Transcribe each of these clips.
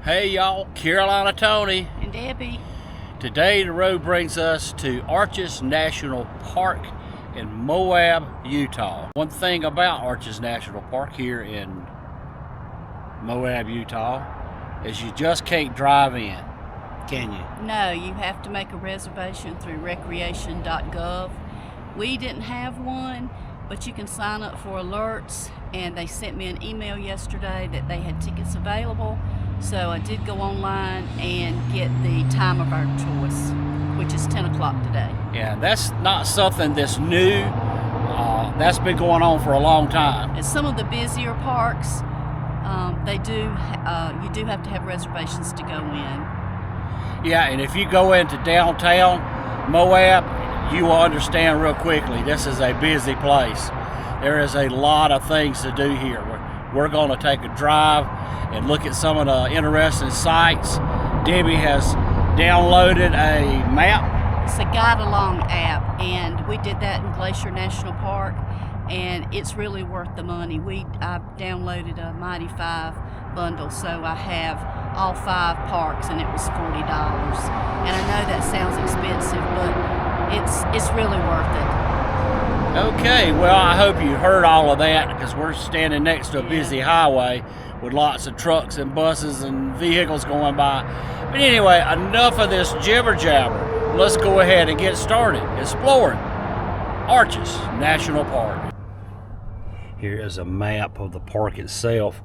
Hey y'all, Carolina Tony. And Debbie. Today the road brings us to Arches National Park in Moab, Utah. One thing about Arches National Park here in Moab, Utah is you just can't drive in, can you? No, you have to make a reservation through recreation.gov. We didn't have one, but you can sign up for alerts, and they sent me an email yesterday that they had tickets available. So I did go online and get the time of our choice, which is 10 o'clock today. Yeah, that's not something that's new. That's been going on for a long time. At some of the busier parks, you do have to have reservations to go in. Yeah, and if you go into downtown Moab, you will understand real quickly this is a busy place. There is a lot of things to do here. We're going to take a drive and look at some of the interesting sites. Debbie has downloaded a map. It's a guide-along app, and we did that in Glacier National Park, and it's really worth the money. I downloaded a Mighty 5 bundle, so I have all 5 parks, and it was $40. And I know that sounds expensive, but it's really worth it. Okay, well, I hope you heard all of that, because we're standing next to a busy highway with lots of trucks and buses and vehicles going by. But anyway, enough of this jibber jabber. Let's go ahead and get started exploring Arches National Park. Here is a map of the park itself.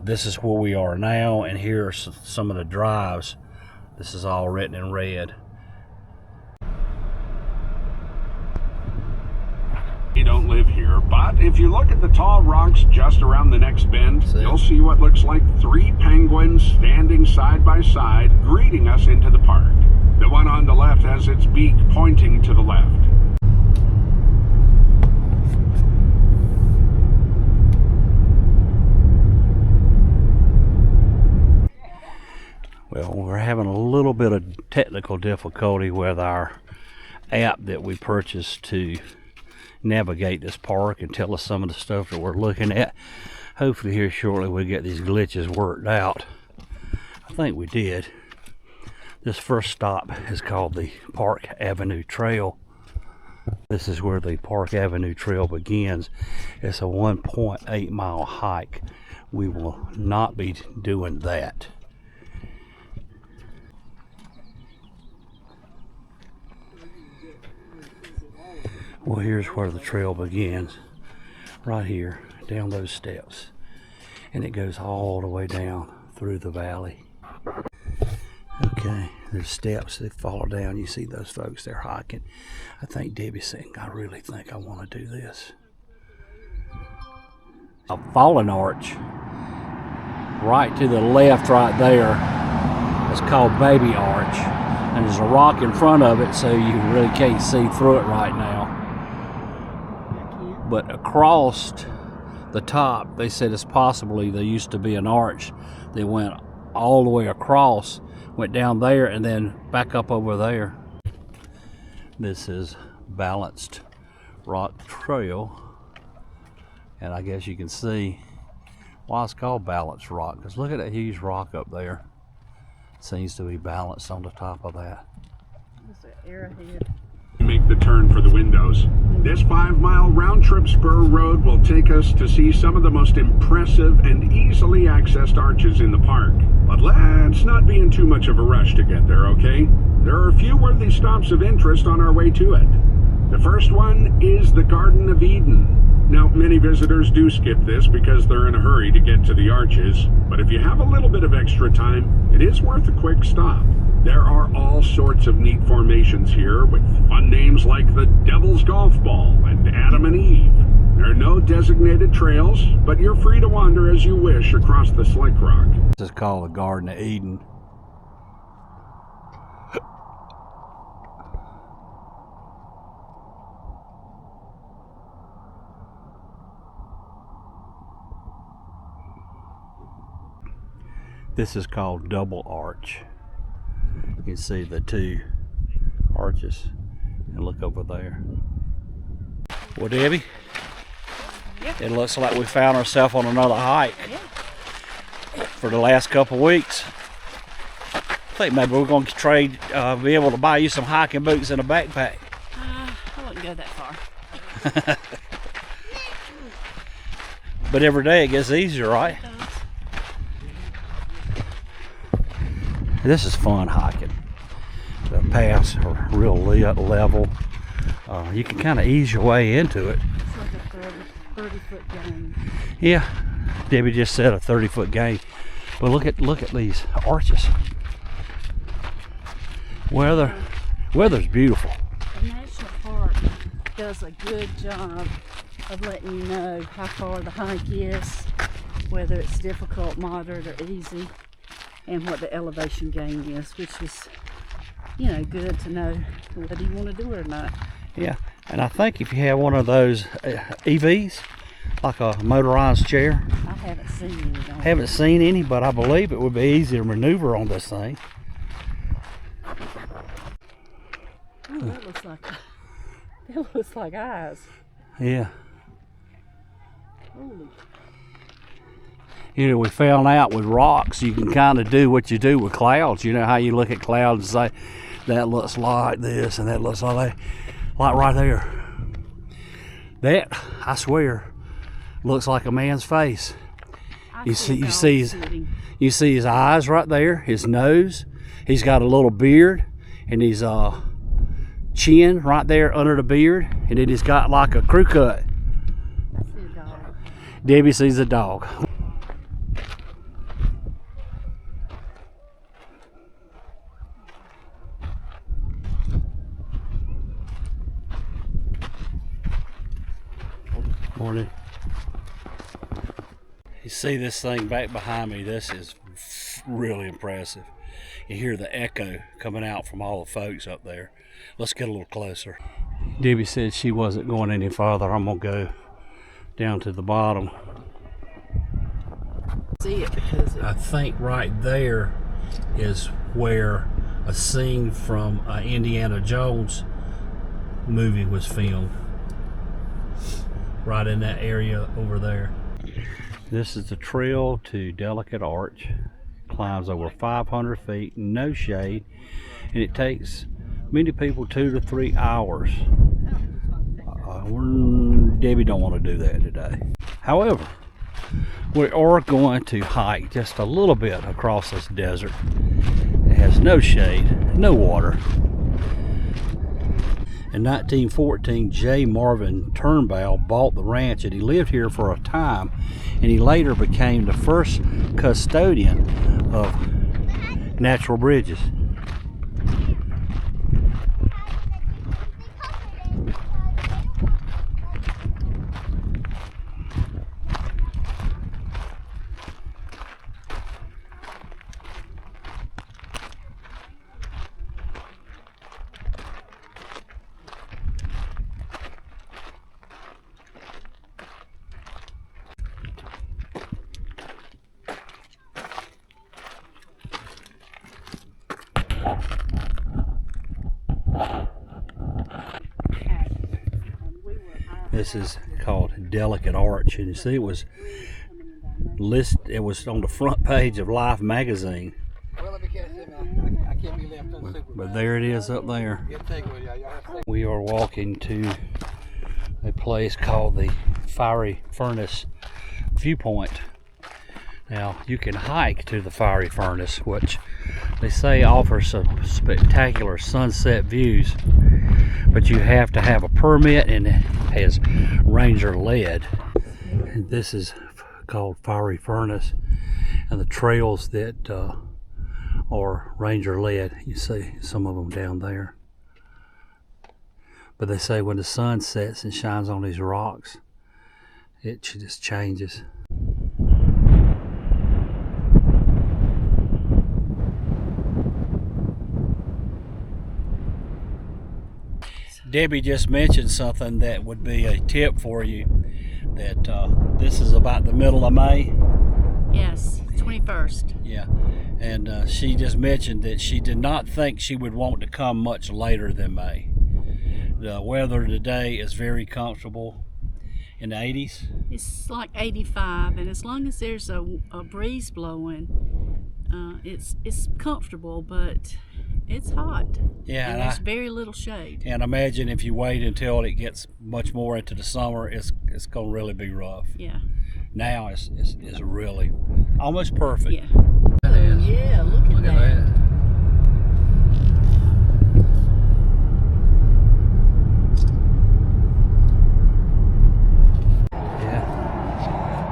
This is where we are now, and here are some of the drives. This is all written in red. You don't live here, but if you look at the tall rocks just around the next bend, you'll see what looks like 3 penguins standing side by side, greeting us into the park. The one on the left has its beak pointing to the left. Well, we're having a little bit of technical difficulty with our app that we purchased to navigate this park and tell us some of the stuff that we're looking at. Hopefully here shortly we'll get these glitches worked out. I think we did. This first stop is called the Park Avenue Trail. This is where the Park Avenue Trail begins. It's a 1.8 mile hike. We will not be doing that. Well, here's where the trail begins, right here, down those steps, and it goes all the way down through the valley. Okay, there's steps that follow down. You see those folks, they're hiking. I think Debbie's saying, I really think I want to do this. A fallen arch, right to the left right there, it's called Baby Arch, and there's a rock in front of it, so you really can't see through it right now. But across the top, they said it's possibly there used to be an arch that went all the way across, went down there, and then back up over there. This is Balanced Rock Trail, and I guess you can see why it's called Balanced Rock, because look at that huge rock up there. It seems to be balanced on the top of that. It's an arrowhead. Make the turn for the windows. This 5-mile round-trip spur road will take us to see some of the most impressive and easily accessed arches in the park. But let's not be in too much of a rush to get there, okay? There are a few worthy stops of interest on our way to it. The first one is the Garden of Eden. Now, many visitors do skip this because they're in a hurry to get to the arches, but if you have a little bit of extra time, it is worth a quick stop. There are all sorts of neat formations here with fun names like the Devil's Golf Ball and Adam and Eve. There are no designated trails, but you're free to wander as you wish across the slick rock. This is called the Garden of Eden. This is called Double Arch. You can see the 2 arches, and look over there. Well, Debbie, it looks like we found ourselves on another hike. For the last couple weeks. think maybe we're going to trade, be able to buy you some hiking boots and a backpack. I wouldn't go that far. But every day it gets easier, right? It does. This is fun hiking. The paths are real level. You can kind of ease your way into it. It's like a 30-foot gain. Yeah, Debbie just said a 30-foot gain. But look at these arches. Weather's beautiful. The national park does a good job of letting you know how far the hike is, whether it's difficult, moderate, or easy, and what the elevation gain is, which is, you know, good to know whether you want to do it or not. Yeah, and I think if you have one of those EVs, like a motorized chair, I haven't seen any. haven't seen any, but I believe it would be easy to maneuver on this thing. Oh, that looks like eyes. Yeah. Holy. You know, we found out with rocks, you can kind of do what you do with clouds. You know how you look at clouds and say, that looks like this and that looks like that. Like right there. That, I swear, looks like a man's face. You see his eyes right there, his nose. He's got a little beard, and his chin right there under the beard, and then he's got like a crew cut. I see a dog. Debbie sees a dog. Morning. You see this thing back behind me? This is really impressive. You hear the echo coming out from all the folks up there. Let's get a little closer. Debbie said she wasn't going any farther. I'm gonna go down to the bottom. See it because I think right there is where a scene from Indiana Jones movie was filmed. Right in that area over there. This is the trail to Delicate Arch. It climbs over 500 feet, no shade, and it takes many people 2 to 3 hours. Debbie don't want to do that today. However, we are going to hike just a little bit across this desert. It has no shade, no water. In 1914, J. Marvin Turnbow bought the ranch, and he lived here for a time, and he later became the first custodian of natural bridges. This is called Delicate Arch, and you see it was on the front page of Life magazine. But there it is up there. We are walking to a place called the Fiery Furnace Viewpoint. Now, you can hike to the Fiery Furnace, which they say offers some spectacular sunset views, but you have to have a permit, and it has ranger lead. And this is called Fiery Furnace, and the trails that are ranger lead, you see some of them down there. But they say when the sun sets and shines on these rocks, it just changes. Debbie just mentioned something that would be a tip for you, that this is about the middle of May. Yes, 21st. Yeah, and she just mentioned that she did not think she would want to come much later than May. The weather today is very comfortable, in the 80s. It's like 85, and as long as there's a breeze blowing, It's comfortable, but it's hot. Yeah, and there's very little shade. And imagine if you wait until it gets much more into the summer, it's gonna really be rough. Yeah. Now it's really almost perfect. Yeah. Yeah, look at that.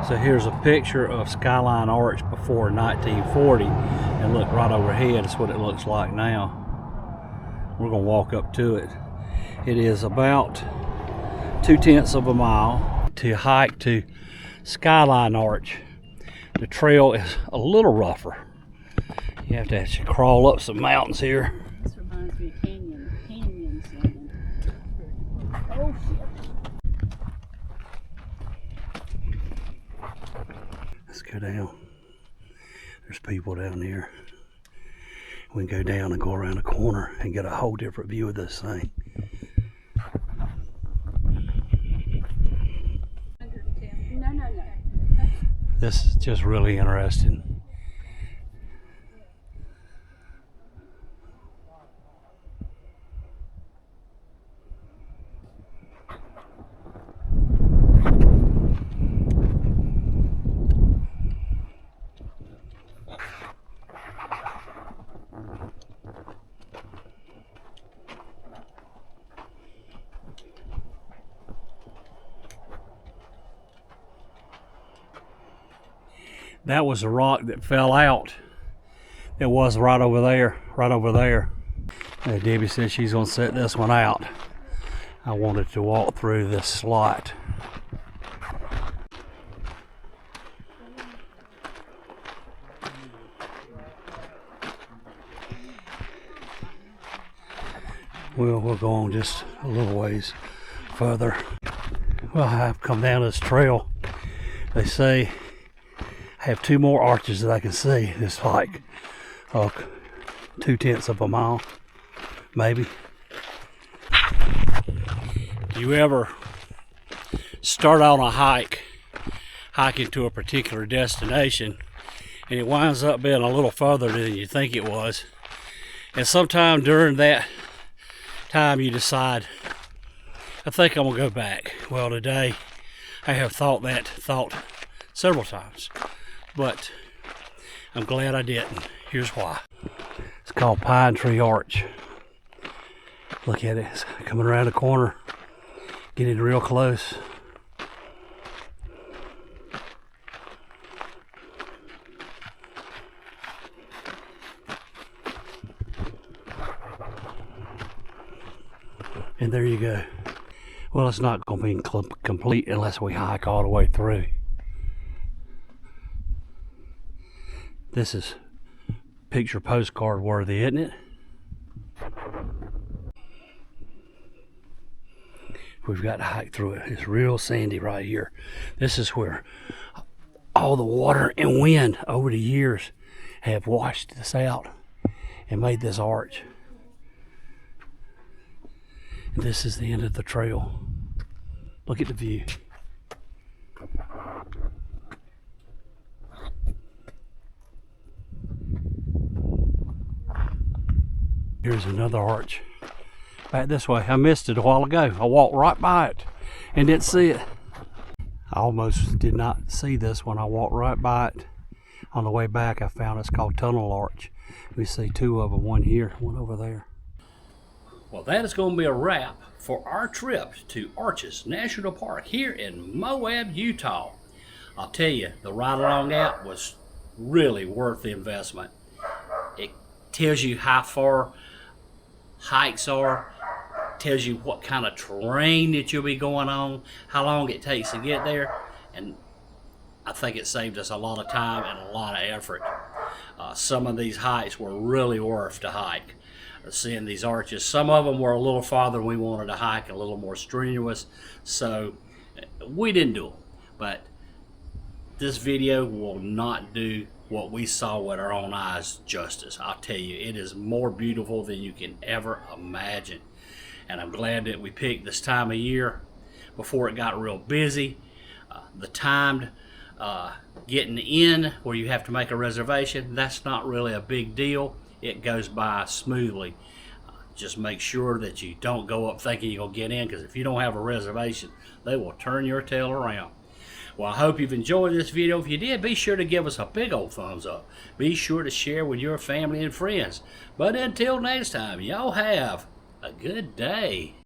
So here's a picture of Skyline Arch before 1940, and look right overhead, it's what it looks like now. We're gonna walk up to it. It is about 2/10 of a mile to hike to Skyline Arch. The trail is a little rougher. You have to actually crawl up some mountains here. This reminds me of canyon singing. Oh shit. Let's go down. There's people down there. We can go down and go around the corner and get a whole different view of this thing. No. This is just really interesting. That was a rock that fell out. It was right over there, right over there. Debbie said she's gonna set this one out. I wanted to walk through this slot. Well, we'll go on just a little ways further. Well, I've come down this trail. They say I have 2 more arches that I can see. It's like 2/10 of a mile, maybe. Do you ever start on a hiking to a particular destination, and it winds up being a little further than you think it was, and sometime during that time you decide, I think I'm gonna go back? Well, today I have thought several times, but I'm glad I didn't. Here's why. It's called Pine Tree Arch. Look at it, it's coming around the corner, getting real close. And there you go. Well, it's not going to be complete unless we hike all the way through. This is picture postcard worthy, isn't it? We've got to hike through it. It's real sandy right here. This is where all the water and wind over the years have washed this out and made this arch. And this is the end of the trail. Look at the view. Here's another arch. Back this way. I missed it a while ago. I walked right by it and didn't see it. I almost did not see this when I walked right by it. On the way back, I found it's called Tunnel Arch. We see 2 of them, one here, one over there. Well, that is going to be a wrap for our trip to Arches National Park here in Moab, Utah. I'll tell you, the Ride Along app was really worth the investment. It tells you how far hikes are, tells you what kind of terrain that you'll be going on, how long it takes to get there, and I think it saved us a lot of time and a lot of effort. Some of these hikes were really worth to hike. Seeing these arches, some of them were a little farther than we wanted to hike, a little more strenuous, so we didn't do them. But this video will not do what we saw with our own eyes justice. I'll tell you, it is more beautiful than you can ever imagine. And I'm glad that we picked this time of year before it got real busy. The timed Getting in where you have to make a reservation, that's not really a big deal. It goes by smoothly. Just make sure that you don't go up thinking you're going to get in, because if you don't have a reservation, they will turn your tail around. Well, I hope you've enjoyed this video. If you did, be sure to give us a big old thumbs up. Be sure to share with your family and friends. But until next time, y'all have a good day.